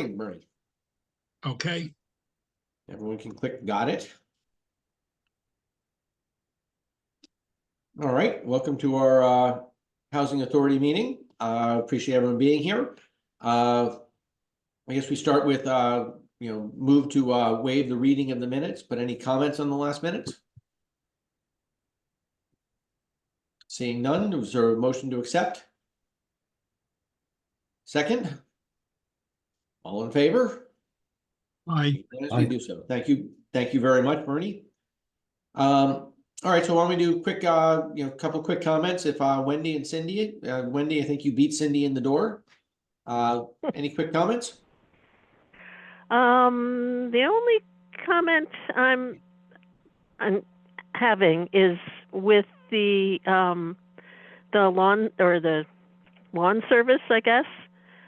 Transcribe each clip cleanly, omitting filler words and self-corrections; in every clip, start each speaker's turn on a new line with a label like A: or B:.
A: Bernie.
B: Okay.
A: Everyone can click got it. All right, welcome to our Housing Authority meeting. Appreciate everyone being here. I guess we start with move to waive the reading of the minutes, but any comments on the last minutes? Seeing none, is there a motion to accept? Second? All in favor?
B: Aye.
A: As we do so. Thank you. Thank you very much, Bernie. All right, so why don't we do quick, couple quick comments. If Wendy and Cindy, Wendy, I think you beat Cindy in the door. Any quick comments?
C: The only comment I'm having is with the lawn or the lawn service, I guess.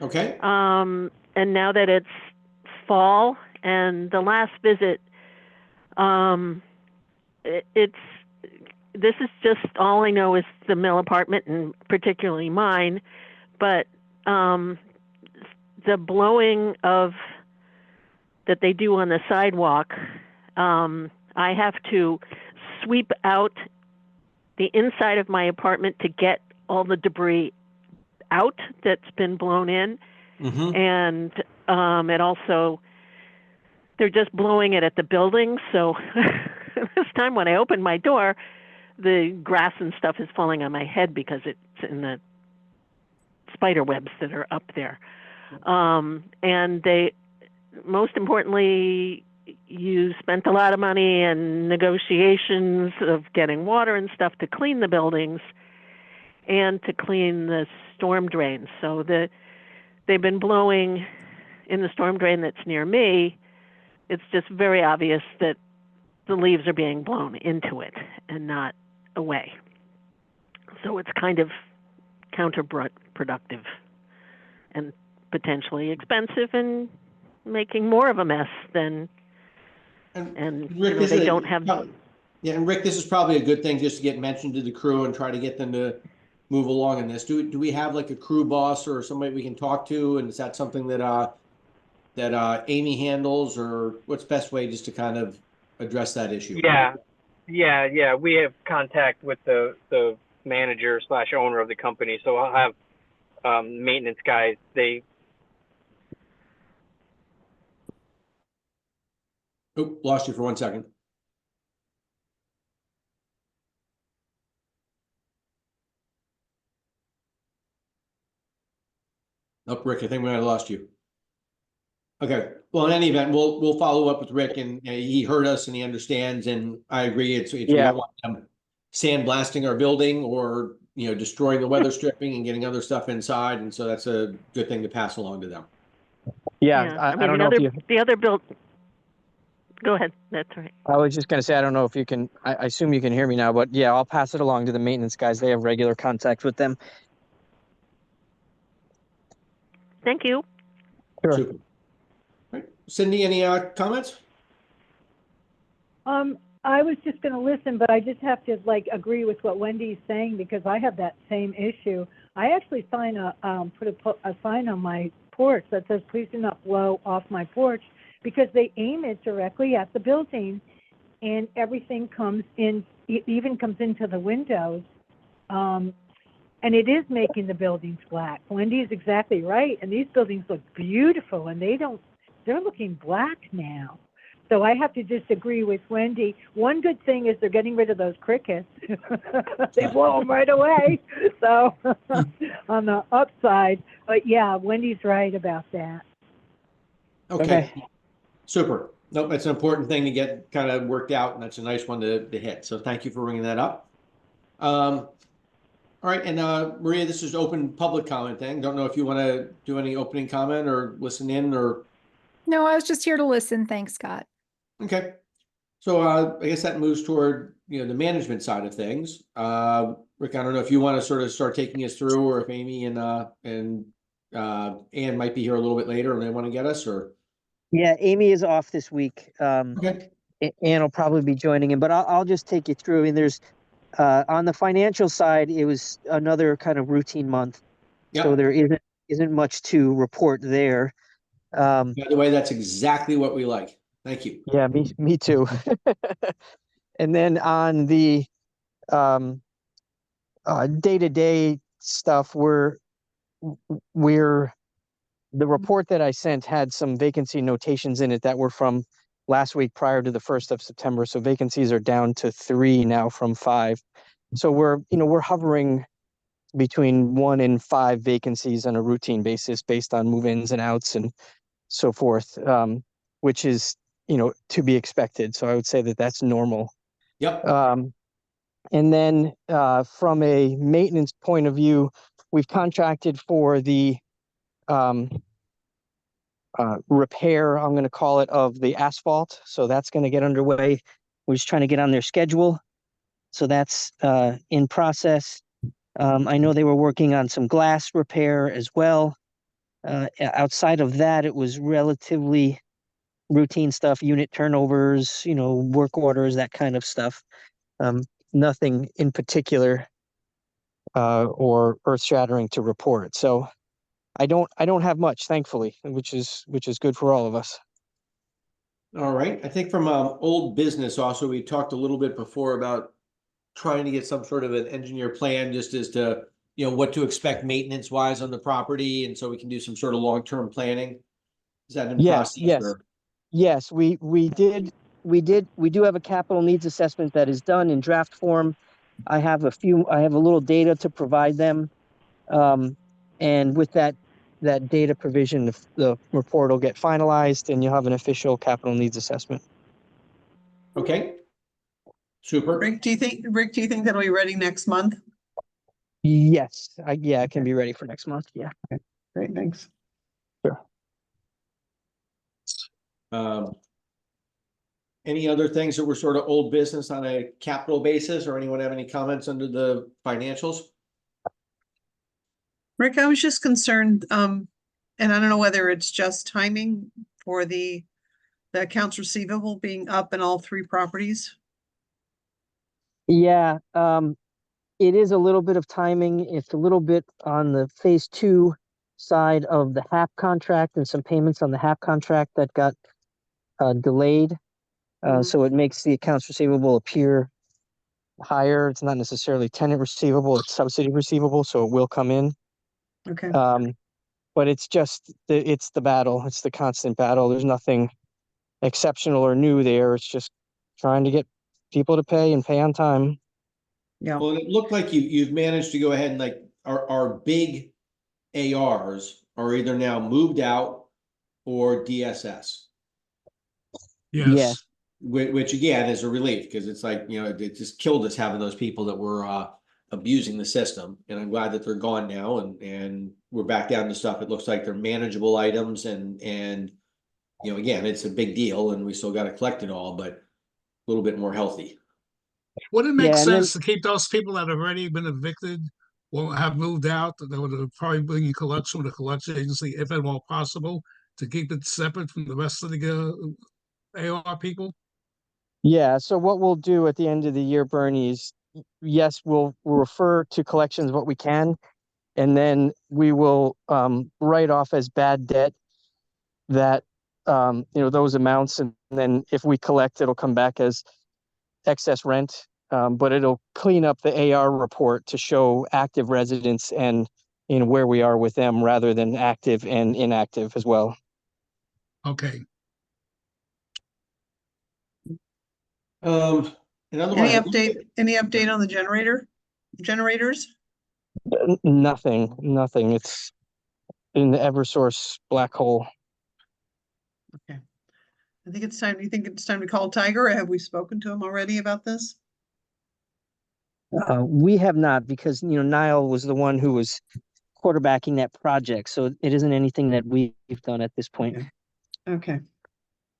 A: Okay.
C: And now that it's fall and the last visit, this is just all I know is the mill apartment and particularly mine, but the blowing of that they do on the sidewalk, I have to sweep out the inside of my apartment to get all the debris out that's been blown in.
A: Mm-hmm.
C: And it also, they're just blowing it at the building. So this time when I open my door, the grass and stuff is falling on my head because it's in the spider webs that are up there. And they, most importantly, you spent a lot of money and negotiations of getting water and stuff to clean the buildings and to clean the storm drains. So they've been blowing in the storm drain that's near me. It's just very obvious that the leaves are being blown into it and not away. So it's kind of counterproductive and potentially expensive and making more of a mess than and
A: Rick,
C: they don't have.
A: Yeah, and Rick, this is probably a good thing just to get mentioned to the crew and try to get them to move along in this. Do we have like a crew boss or somebody we can talk to? And is that something that Amy handles, or what's best way just to kind of address that issue?
D: Yeah. We have contact with the manager / owner of the company, so I'll have maintenance guys.
A: Oh, lost you for 1 second. Oh, Rick, I think we might have lost you. Okay. Well, in any event, we'll follow up with Rick, and he heard us and he understands, and I agree. It's we don't want them sandblasting our building or destroying the weather stripping and getting other stuff inside, and so that's a good thing to pass along to them.
E: Yeah, I don't know if you...
C: The other build. Go ahead. That's right.
E: I was just going to say, I don't know if you can, I assume you can hear me now, but yeah, I'll pass it along to the maintenance guys. They have regular contact with them.
C: Thank you.
E: Sure.
A: Super. Right. Cindy, any comments?
F: I was just going to listen, but I just have to agree with what Wendy's saying because I have that same issue. I actually put a sign on my porch that says, "Please do not blow off my porch," because they aim it directly at the building, and everything comes in, it even comes into the windows, and it is making the buildings black. Wendy is exactly right, and these buildings look beautiful, and they're looking black now. So I have to disagree with Wendy. One good thing is they're getting rid of those crickets. They blow them right away. So on the upside, but yeah, Wendy's right about that.
A: Okay. Super. Nope, that's an important thing to get kind of worked out, and that's a nice one to hit. So thank you for bringing that up. All right, and Maria, this is open public comment thing. Don't know if you want to do any opening comment or listen in or.
G: No, I was just here to listen. Thanks, Scott.
A: Okay. So I guess that moves toward the management side of things. Rick, I don't know if you want to sort of start taking us through, or if Amy and Ann might be here a little bit later and they want to get us, or.
E: Yeah, Amy is off this week.
A: Okay.
E: Ann will probably be joining in, but I'll just take you through. I mean, there's on the financial side, it was another kind of routine month, so there isn't much to report there.
A: By the way, that's exactly what we like. Thank you.
E: Yeah, me too. And then on the day-to-day stuff, we're the report that I sent had some vacancy notations in it that were from last week prior to the 1st of September. So vacancies are down to 3 now from 5. So we're hovering between 1 and 5 vacancies on a routine basis based on move-ins and outs and so forth, which is, to be expected. So I would say that that's normal.
A: Yep.
E: And then from a maintenance point of view, we've contracted for the repair, I'm going to call it, of the asphalt. So that's going to get underway. We're just trying to get on their schedule. So that's in process. I know they were working on some glass repair as well. Outside of that, it was relatively routine stuff, unit turnovers, work orders, that kind of stuff. Nothing in particular or earth-shattering to report. So I don't have much, thankfully, which is good for all of us.
A: All right. I think from old business also, we talked a little bit before about trying to get some sort of an engineer plan just as to, what to expect maintenance wise on the property. And so we can do some sort of long-term planning. Is that in process?
E: Yes, we do have a capital needs assessment that is done in draft form. I have a little data to provide them. And with that data provision, the report will get finalized and you'll have an official capital needs assessment.
A: Okay. Super.
H: Rick, do you think that'll be ready next month?
E: Yes, it can be ready for next month. Yeah.
H: Great, thanks.
E: Sure.
A: Any other things that were sort of old business on a capital basis, or anyone have any comments under the financials?
H: Rick, I was just concerned, and I don't know whether it's just timing for the accounts receivable being up in all 3 properties.
E: Yeah, it is a little bit of timing. It's a little bit on the phase 2 side of the HAP contract and some payments on the HAP contract that got delayed. So it makes the accounts receivable appear higher. It's not necessarily tenant receivable, it's subsidy receivable, so it will come in.
H: Okay.
E: But it's just it's the battle. It's the constant battle. There's nothing exceptional or new there. It's just trying to get people to pay and pay on time.
H: Yeah.
A: Well, it looked like you've managed to go ahead and like our big ARs are either now moved out or DSS.
B: Yes.
A: Which again is a relief, because it's like, it just killed us having those people that were abusing the system. And I'm glad that they're gone now and we're back down to stuff. It looks like they're manageable items and again, it's a big deal and we still got to collect it all, but a little bit more healthy.
B: Would it make sense to keep those people that have already been evicted or have moved out, that would probably bring in collection with a collection agency, if at all possible, to keep it separate from the rest of the AR people?
E: Yeah, so what we'll do at the end of the year, Bernie, is yes, we'll refer to collections what we can, and then we will write off as bad debt that those amounts, and then if we collect, it'll come back as excess rent, but it'll clean up the AR report to show active residents and where we are with them rather than active and inactive as well.
B: Okay.
A: And
H: Any
A: otherwise,
H: update on the generators?
E: Nothing. It's in the Eversource black hole.
H: Okay. I think it's time. You think it's time to call Tiger, or have we spoken to him already about this?
E: We have not, because Niall was the one who was quarterbacking that project, so it isn't anything that we've done at this point.
H: Okay.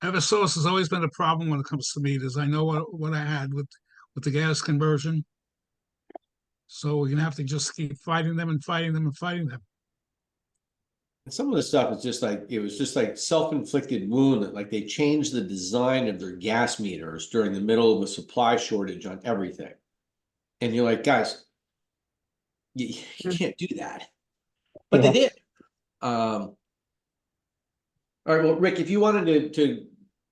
B: Eversource has always been a problem when it comes to meters. I know what I had with the gas conversion. So we're gonna have to just keep fighting them and fighting them and fighting them.
A: And some of the stuff is just like, it was just like self-inflicted wound, that like they changed the design of their gas meters during the middle of a supply shortage on everything. And you're like, guys, you can't do that. But they did. All right, well, Rick, if you wanted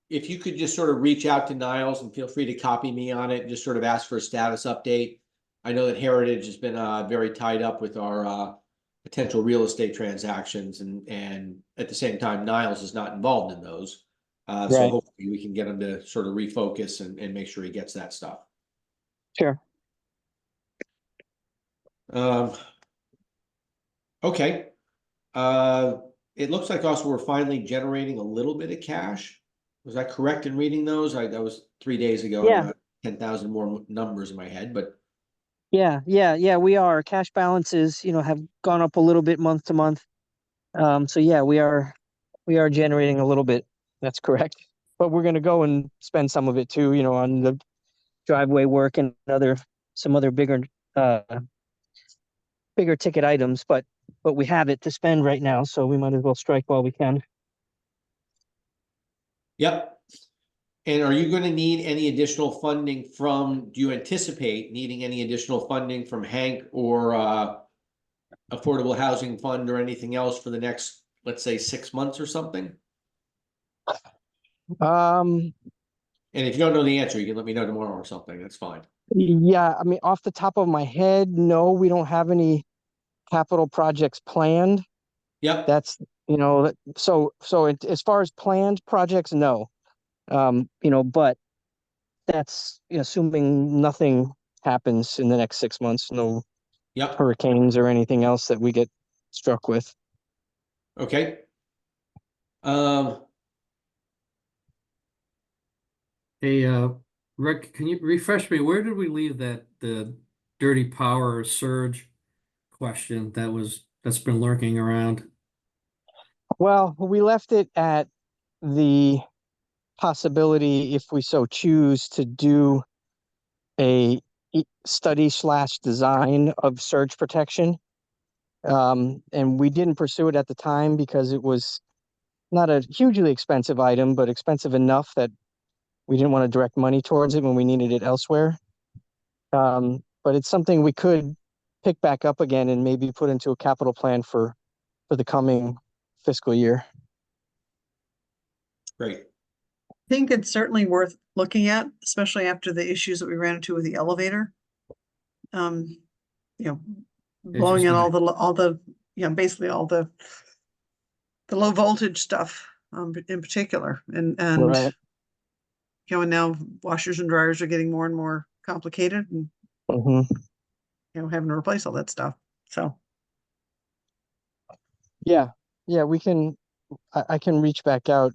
A: if you could just sort of reach out to Niles and feel free to copy me on it, and just sort of ask for a status update. I know that Heritage has been very tied up with our potential real estate transactions, and at the same time, Niles is not involved in those. So
E: Right.
A: hopefully we can get him to sort of refocus and make sure he gets that stuff.
E: Sure.
A: Okay. It looks like also we're finally generating a little bit of cash. Was I correct in reading those? That was 3 days ago.
E: Yeah.
A: And I got 10,000 more numbers in my head, but
E: Yeah, we are. Cash balances, have gone up a little bit month to month. So yeah, we are generating a little bit. That's correct. But we're gonna go and spend some of it too, on the driveway work and some other bigger ticket items, but we have it to spend right now, so we might as well strike while we can.
A: yep. And are you going to need any additional funding do you anticipate needing any additional funding from Hank or Affordable Housing Fund or anything else for the next, let's say, 6 months or something?
E: Um,
A: And if you don't know the answer, you can let me know tomorrow or something. That's fine.
E: yeah, I mean, off the top of my head, no, we don't have any capital projects planned.
A: Yep.
E: That's, as far as planned projects, no. But that's assuming nothing happens in the next 6 months, no
A: Yep.
E: hurricanes or anything else that we get struck with.
A: Okay.
I: Hey, Rick, can you refresh me? Where did we leave the dirty power surge question that's been lurking around?
E: Well, we left it at the possibility, if we so choose, to do a study/design of surge protection. And we didn't pursue it at the time because it was not a hugely expensive item, but expensive enough that we didn't want to direct money towards it when we needed it elsewhere. But it's something we could pick back up again and maybe put into a capital plan for the coming fiscal year.
A: Great.
H: I think it's certainly worth looking at, especially after the issues that we ran into with the elevator. Blowing in basically all the low voltage stuff, in particular, and
E: Right.
H: And now washers and dryers are getting more and more complicated, and having to replace all that stuff. So
E: yeah, we can. I can reach back out.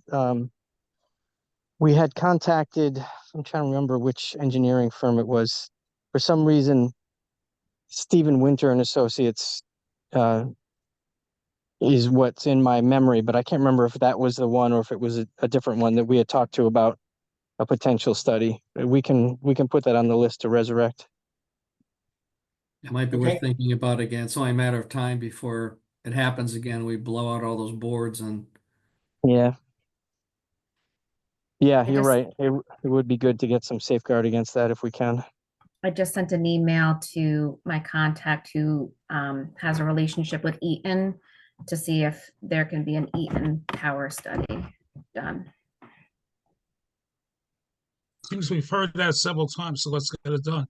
E: We had contacted, I'm trying to remember which engineering firm it was. For some reason, Stephen Winter and Associates is what's in my memory, but I can't remember if that was the one or if it was a different one that we had talked to about a potential study. We can put that on the list to resurrect.
I: It might be worth thinking about again. It's only a matter of time before it happens again. We blow out all those boards and
E: Yeah, you're right. It would be good to get some safeguard against that if we can.
J: I just sent an email to my contact who has a relationship with Eaton to see if there can be an Eaton tower study done.
B: Seems we've heard that several times, so let's get it done.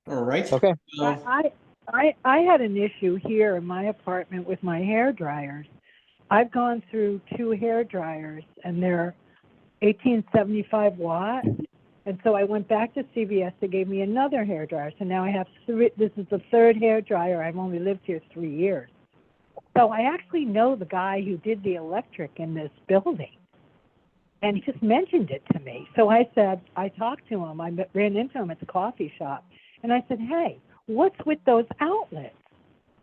A: All right.
E: Okay.
F: I had an issue here in my apartment with my hair dryers. I've gone through 2 hair dryers and they're 1875 watt. And so I went back to CVS. They gave me another hair dryer. So now I have 3. This is the 3rd hair dryer. I've only lived here 3 years. So I actually know the guy who did the electric in this building. And he just mentioned it to me. So I talked to him. I ran into him at the coffee shop. And I said, hey, what's with those outlets?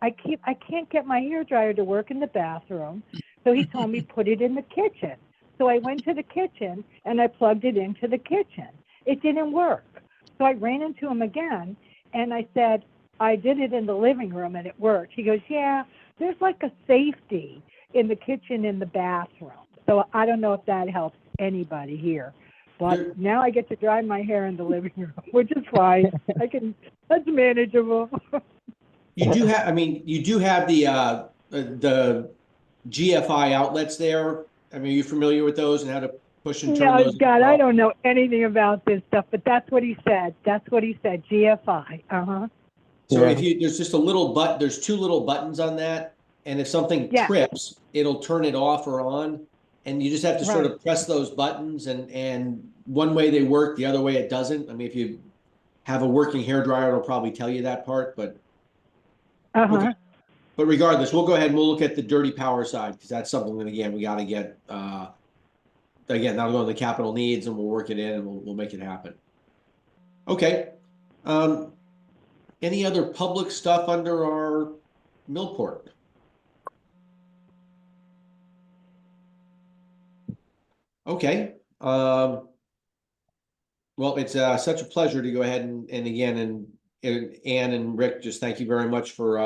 F: I can't get my hair dryer to work in the bathroom. So he told me put it in the kitchen. So I went to the kitchen and I plugged it into the kitchen. It didn't work. So I ran into him again and I said, I did it in the living room and it worked. He goes, yeah, there's like a safety in the kitchen and the bathroom. So I don't know if that helps anybody here. But now I get to dry my hair in the living room, which is fine. That's manageable.
A: You do have, I mean, you do have the GFI outlets there. I mean, are you familiar with those and how to push and turn
F: No,
A: those?
F: God, I don't know anything about this stuff, but that's what he said. That's what he said, GFI, uh-huh.
A: So
E: Yeah.
A: if you, there's just a little there's two little buttons on that, and if something
F: Yeah.
A: trips, it'll turn it off or on. And you just have to sort
F: Right.
A: of press those buttons, and one way they work, the other way it doesn't. I mean, if you have a working hairdryer, it'll probably tell you that part, but
F: Uh-huh.
A: okay. But regardless, we'll go ahead and we'll look at the dirty power side, because that's something that, again, we gotta get, again, that'll go in the capital needs, and we'll work it in, and we'll make it happen. Okay. Any other public stuff under our Millport? Okay. Well, it's such a pleasure to go ahead and again, and Ann and Rick, just thank you very much for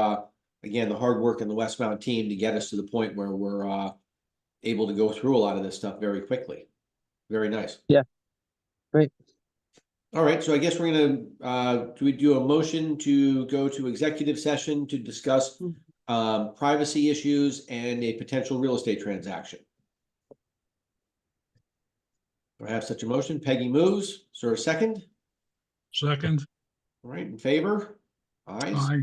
A: again, the hard work in the Westmount team to get us to the point where we're able to go through a lot of this stuff very quickly. Very nice.
E: Yeah. Great.
A: All right, so I guess we're gonna do we do a motion to go to executive session to discuss privacy issues and a potential real estate transaction. Do I have such a motion? Peggy moves. Is there a second?
B: Second,
A: All right, in favor? Ayes.
B: aye.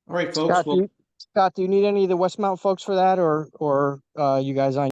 A: All right, folks.
E: Scott, do you need any of the Westmount folks for that, or you guys on